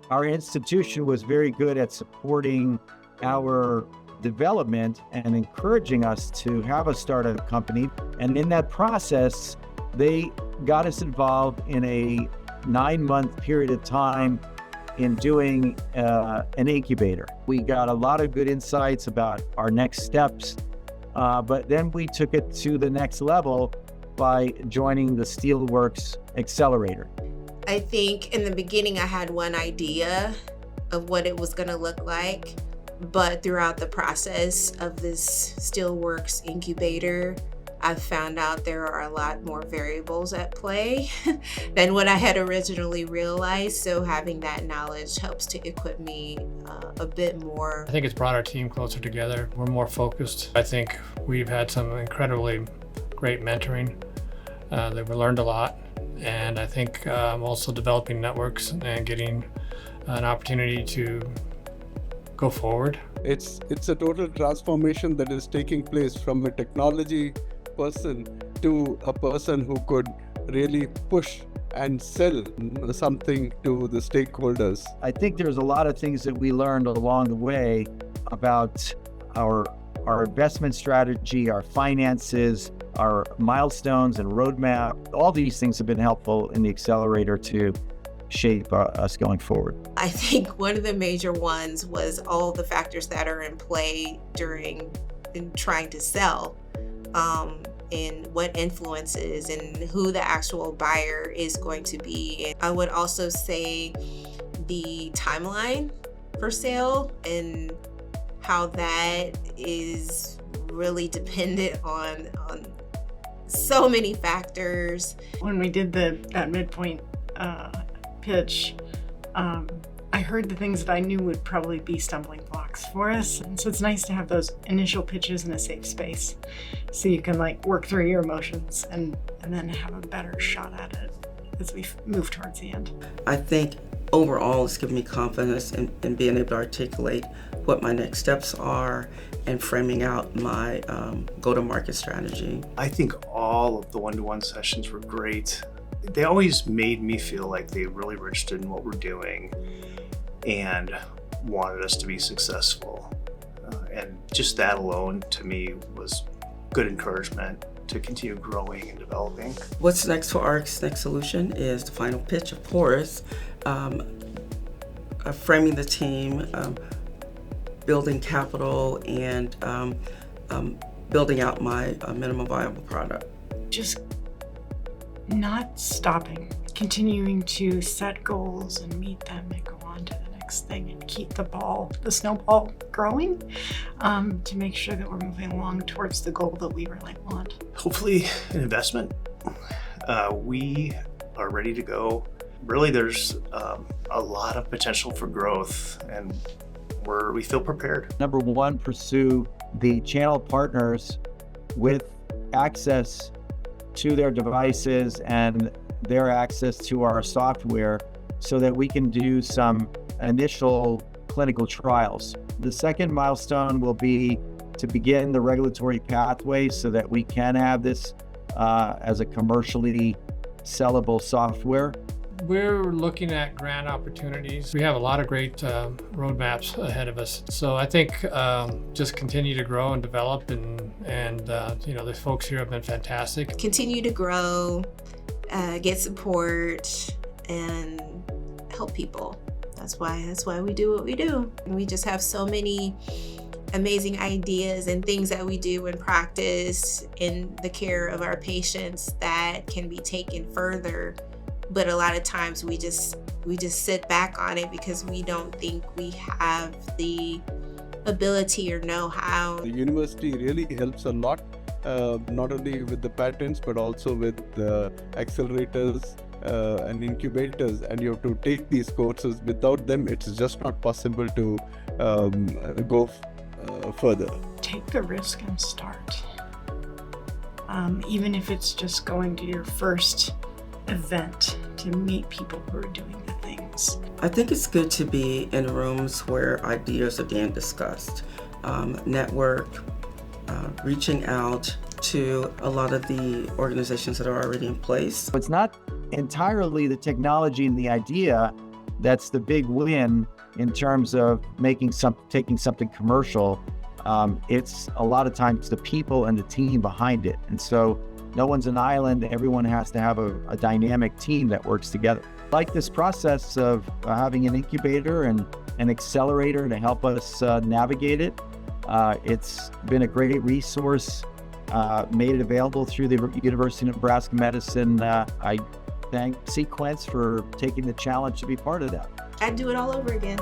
Our institution was very good at supporting our development and encouraging us to have a startup company. And in that process, they got us involved in a 9-month period of time in doing an incubator. We got a lot of good insights about our next steps, but then we took it to the next level by joining the Steel Works Accelerator. I think in the beginning I had one idea of what it was going to look like, but throughout the process of this Steel Works incubator, I've found out there are a lot more variables at play than what I had originally realized. So having that knowledge helps to equip me a bit more. I think it's brought our team closer together. We're more focused. I think we've had some incredibly great mentoring. We've learned a lot. And I think also developing networks and getting an opportunity to go forward. It's a total transformation that is taking place from a technology person to a person who could really push and sell something to the stakeholders. I think there's a lot of things that we learned along the way about our investment strategy, our finances, our milestones and roadmap. All these things have been helpful in the accelerator to shape us going forward. I think one of the major ones was all the factors that are in play in trying to sell, and what influences and who the actual buyer is going to be. And I would also say the timeline for sale and how that is really dependent on so many factors. When we did that midpoint pitch, I heard the things that I knew would probably be stumbling blocks for us. And so it's nice to have those initial pitches in a safe space so you can work through your emotions and then have a better shot at it as we move towards the end. I think overall it's given me confidence in being able to articulate what my next steps are and framing out my go-to-market strategy. I think all of the one-to-one sessions were great. They always made me feel like they really were interested in what we're doing and wanted us to be successful. And just that alone, to me, was good encouragement to continue growing and developing. What's next for ARC's next solution is the final pitch, of course, framing the team, building capital, and building out my minimum viable product. Just not stopping, continuing to set goals and meet them and go on to the next thing and keep the snowball growing to make sure that we're moving along towards the goal that we really want. Hopefully an investment. We are ready to go. Really, there's a lot of potential for growth, and we feel prepared. Number one, pursue the channel partners with access to their devices and their access to our software so that we can do some initial clinical trials. The second milestone will be to begin the regulatory pathway so that we can have this as a commercially sellable software. We're looking at grant opportunities. We have a lot of great roadmaps ahead of us. So I think just continue to grow and develop, and the folks here have been fantastic. Continue to grow, get support, and help people. That's why we do what we do. We just have so many amazing ideas and things that we do in practice in the care of our patients that can be taken further. But a lot of times we just sit back on it because we don't think we have the ability or know-how. The university really helps a lot, not only with the patents, but also with the accelerators and incubators. And you have to take these courses. Without them, it's just not possible to go further. Take the risk and start. Even if it's just going to your first event to meet people who are doing the things. I think it's good to be in rooms where ideas are being discussed. Network, reaching out, to a lot of the organizations that are already in place. It's not entirely the technology and the idea that's the big win in terms of taking something commercial. It's a lot of times the people and the team behind it. And so no one's an island. Everyone has to have a dynamic team that works together. I like this process of having an incubator and an accelerator to help us navigate it. It's been a great resource, made it available through the University of Nebraska Medicine. I thank CQuence for taking the challenge to be part of that. I'd do it all over again.